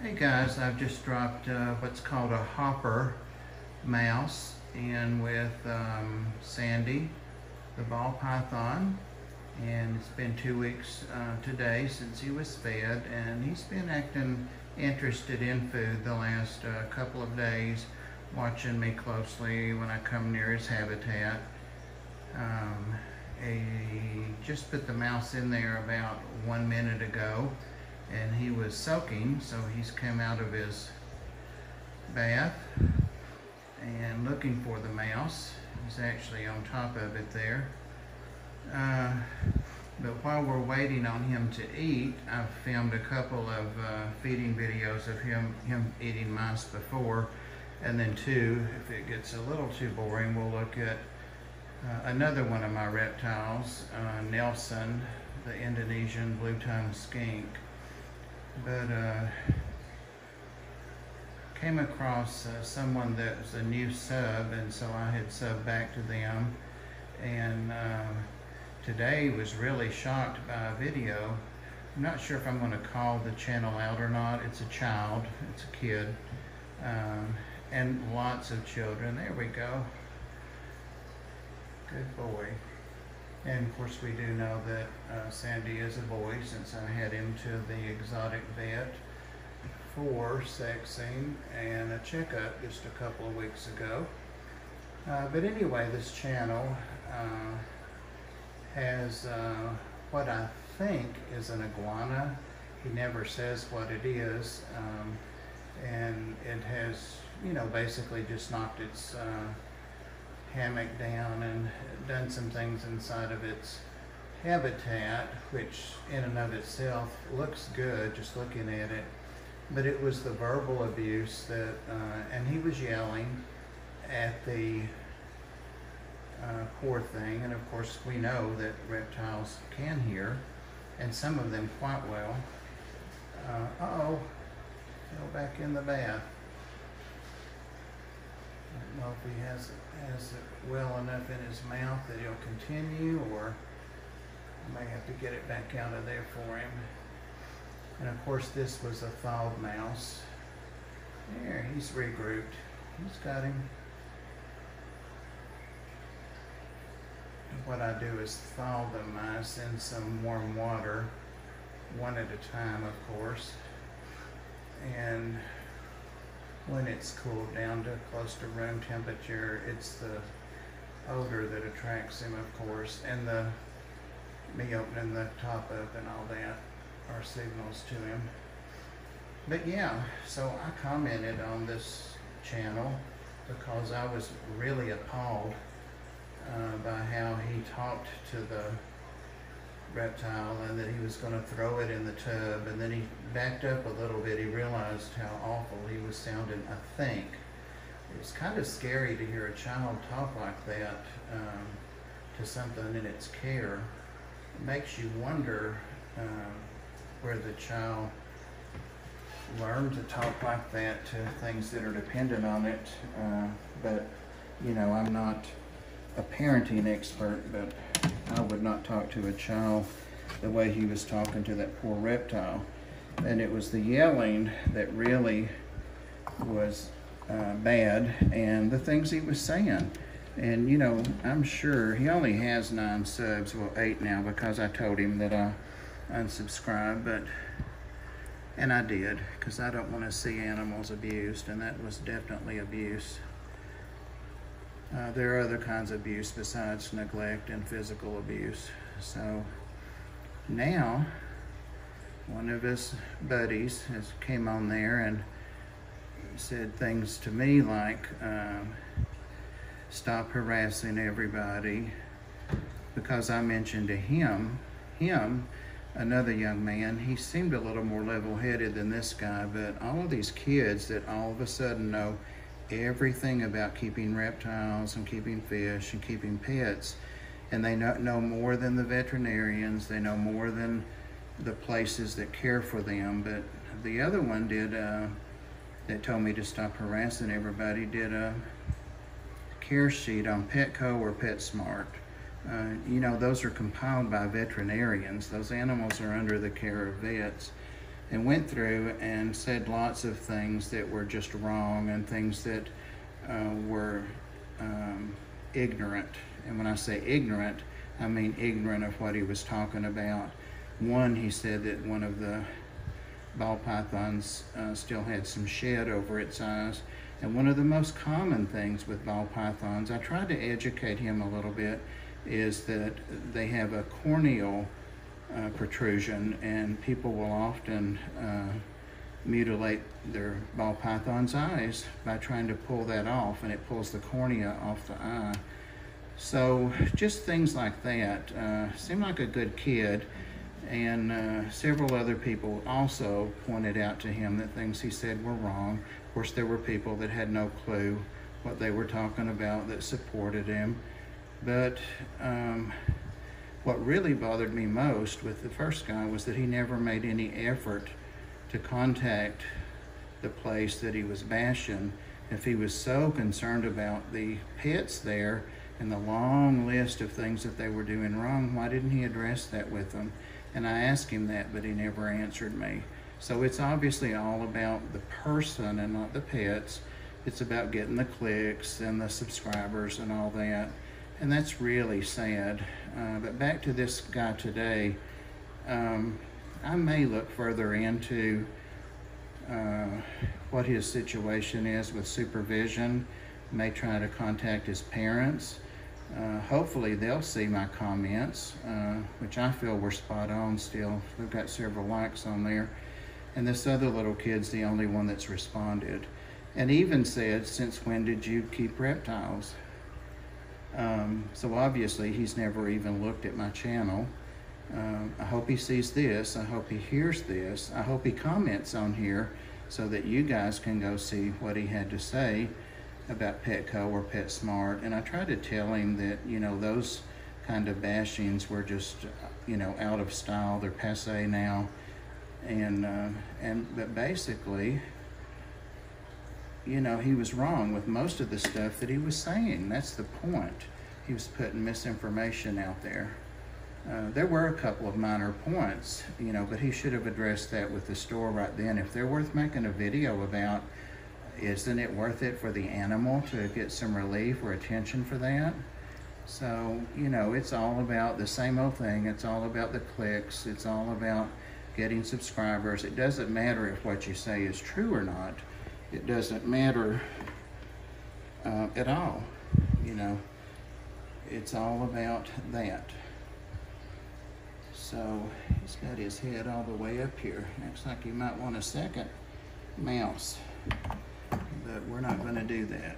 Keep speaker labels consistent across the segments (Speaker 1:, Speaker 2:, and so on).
Speaker 1: Hey guys, I've just dropped what's called a hopper mouse in with Sandy, the ball python, and it's been 2 weeks today since he was fed, and he's been acting interested in food the last couple of days, watching me closely when I come near his habitat. I just put the mouse in there about 1 minute ago, and he was soaking, so he's come out of his bath and looking for the mouse. He's actually on top of it there. But while we're waiting on him to eat, I've filmed a couple of feeding videos of him eating mice before, and then two, if it gets a little too boring, we'll look at another one of my reptiles, Nelson, the Indonesian blue-tongued skink. But came across someone that was a new sub, and so I had subbed back to them, and today was really shocked by a video. I'm not sure if I'm going to call the channel out or not. It's a child, it's a kid, and lots of children. There we go. Good boy. And of course we do know that Sandy is a boy, since I had him to the exotic vet for sexing and a checkup just a couple of weeks ago. But anyway, this channel has what I think is an iguana. He never says what it is, and it has, you know, basically just knocked its hammock down and done some things inside of its habitat, which in and of itself looks good just looking at it. But it was the verbal abuse that, and he was yelling at the poor thing. And of course we know that reptiles can hear, and some of them quite well. Uh-oh, fell back in the bath. I don't know if he has it well enough in his mouth that he'll continue, or I may have to get it back out of there for him. And of course this was a thawed mouse. There, he's regrouped. He's got him. And what I do is thaw the mice in some warm water, one at a time of course. And when it's cooled down to close to room temperature, it's the odor that attracts him, of course, and me opening the top up and all that are signals to him. But yeah, so I commented on this channel because I was really appalled by how he talked to the reptile, and that he was going to throw it in the tub, and then he backed up a little bit. He realized how awful he was sounding, I think. It was kind of scary to hear a child talk like that to something in its care. It makes you wonder where the child learned to talk like that to things that are dependent on it. But you know, I'm not a parenting expert, but I would not talk to a child the way he was talking to that poor reptile. And it was the yelling that really was bad, and the things he was saying. And you know, I'm sure he only has 9 subs, well 8 now, because I told him that I unsubscribed, and I did, because I don't want to see animals abused, and that was definitely abuse. There are other kinds of abuse besides neglect and physical abuse. So now one of his buddies came on there and said things to me like, stop harassing everybody, because I mentioned to him, another young man. He seemed a little more level-headed than this guy, but all of these kids that all of a sudden know everything about keeping reptiles and keeping fish and keeping pets, and they know more than the veterinarians, they know more than the places that care for them. But the other one did, that told me to stop harassing everybody, did a care sheet on Petco or PetSmart. You know, those are compiled by veterinarians. Those animals are under the care of vets. and went through and said lots of things that were just wrong and things that were ignorant. And when I say ignorant, I mean ignorant of what he was talking about. One, he said that one of the ball pythons still had some shed over its eyes. And one of the most common things with ball pythons, I tried to educate him a little bit, is that they have a corneal protrusion, and people will often mutilate their ball python's eyes by trying to pull that off, and it pulls the cornea off the eye. So just things like that. Seemed like a good kid, and several other people also pointed out to him that things he said were wrong. Of course, there were people that had no clue what they were talking about that supported him. But what really bothered me most with the first guy was that he never made any effort to contact the place that he was bashing. If he was so concerned about the pets there and the long list of things that they were doing wrong, why didn't he address that with them? And I asked him that, but he never answered me. So it's obviously all about the person and not the pets. It's about getting the clicks and the subscribers and all that. And that's really sad. But back to this guy today, I may look further into what his situation is with supervision, may try to contact his parents. Hopefully they'll see my comments, which I feel were spot on still. We've got several likes on there. And this other little kid's the only one that's responded. And even said, "Since when did you keep reptiles?" So obviously he's never even looked at my channel. I hope he sees this. I hope he hears this. I hope he comments on here so that you guys can go see what he had to say about Petco or PetSmart. And I tried to tell him that, you know, those kind of bashings were just, you know, out of style. They're passé now. But basically, you know, he was wrong with most of the stuff that he was saying. That's the point. He was putting misinformation out there. There were a couple of minor points, you know, but he should have addressed that with the store right then. If they're worth making a video about, isn't it worth it for the animal to get some relief or attention for that? So, you know, it's all about the same old thing. It's all about the clicks. It's all about getting subscribers. It doesn't matter if what you say is true or not. It doesn't matter at all, you know. It's all about that. So he's got his head all the way up here. Looks like he might want a second mouse, but we're not going to do that.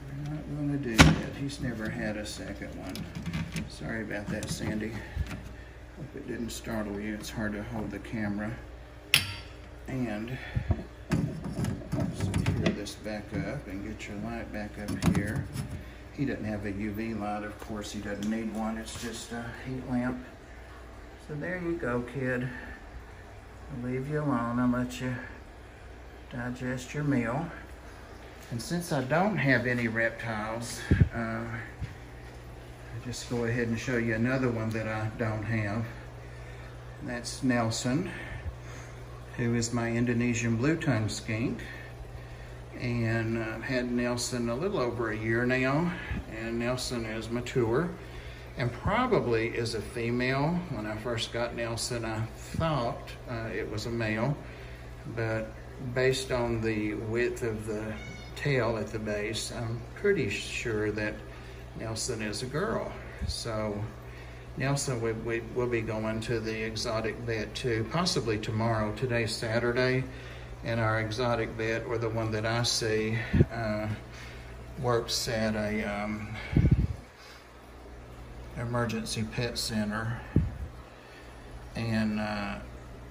Speaker 1: We're not going to do that. He's never had a second one. Sorry about that, Sandy. Hope it didn't startle you. It's hard to hold the camera. And secure this back up and get your light back up here. He doesn't have a UV light. Of course, he doesn't need one. It's just a heat lamp. So there you go, kid. I'll leave you alone. I'll let you digest your meal. And since I don't have any reptiles, I'll just go ahead and show you another one that I don't have. That's Nelson, who is my Indonesian blue-tongued skink. And I've had Nelson a little over a year now, and Nelson is mature and probably is a female. When I first got Nelson, I thought it was a male, but based on the width of the tail at the base, I'm pretty sure that Nelson is a girl. So Nelson, we'll be going to the exotic vet too, possibly tomorrow. Today's Saturday. And our exotic vet, or the one that I see, works at a emergency pet center. And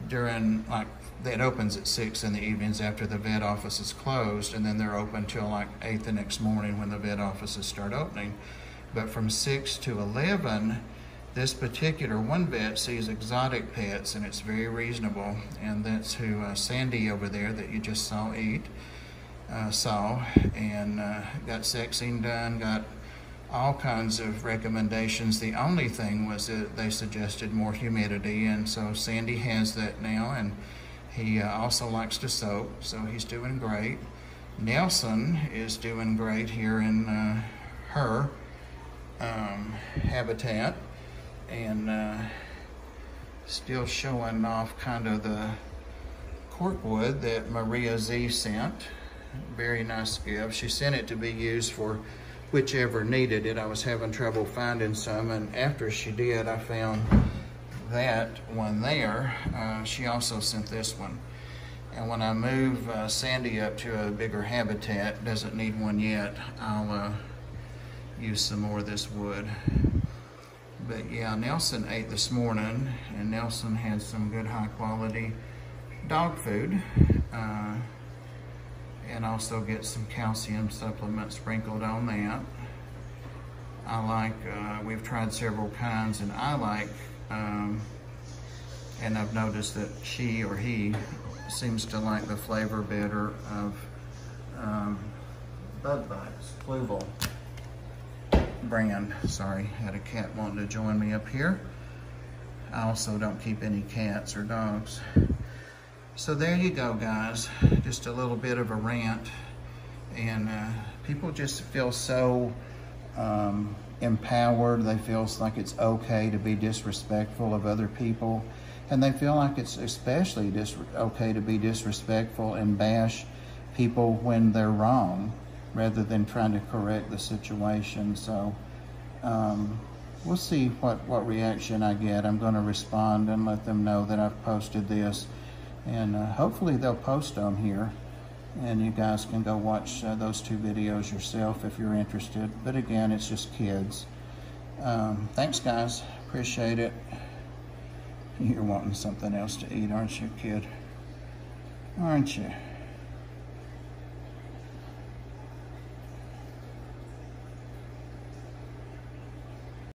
Speaker 1: during, like, it opens at 6 in the evenings after the vet office is closed, and then they're open till like 8 the next morning when the vet offices start opening. But from 6 to 11, this particular one vet sees exotic pets, and it's very reasonable. And that's who Sandy over there that you just saw eat, saw, and got sexing done, got all kinds of recommendations. The only thing was that they suggested more humidity, and so Sandy has that now, and he also likes to soak, so he's doing great. Nelson is doing great here in her habitat, and still showing off kind of the corkwood that Maria Z sent. Very nice gift. She sent it to be used for whichever needed it. I was having trouble finding some, and after she did, I found that one there. She also sent this one. And when I move Sandy up to a bigger habitat, doesn't need one yet, I'll use some more of this wood. But yeah, Nelson ate this morning, and Nelson had some good high quality dog food, and also get some calcium supplement sprinkled on that. I like, we've tried several kinds, and I like, and I've noticed that she or he seems to like the flavor better of Bug Bites, Pluval brand. Sorry, had a cat wanting to join me up here. I also don't keep any cats or dogs. So there you go, guys. Just a little bit of a rant, and people just feel so empowered. They feel like it's okay to be disrespectful of other people, and they feel like it's especially okay to be disrespectful and bash people when they're wrong, rather than trying to correct the situation. So we'll see what reaction I get. I'm going to respond and let them know that I've posted this, and hopefully they'll post them here, and you guys can go watch those 2 videos yourself if you're interested. But again, it's just kids. Thanks, guys. Appreciate it. You're wanting something else to eat, aren't you, kid? Aren't you?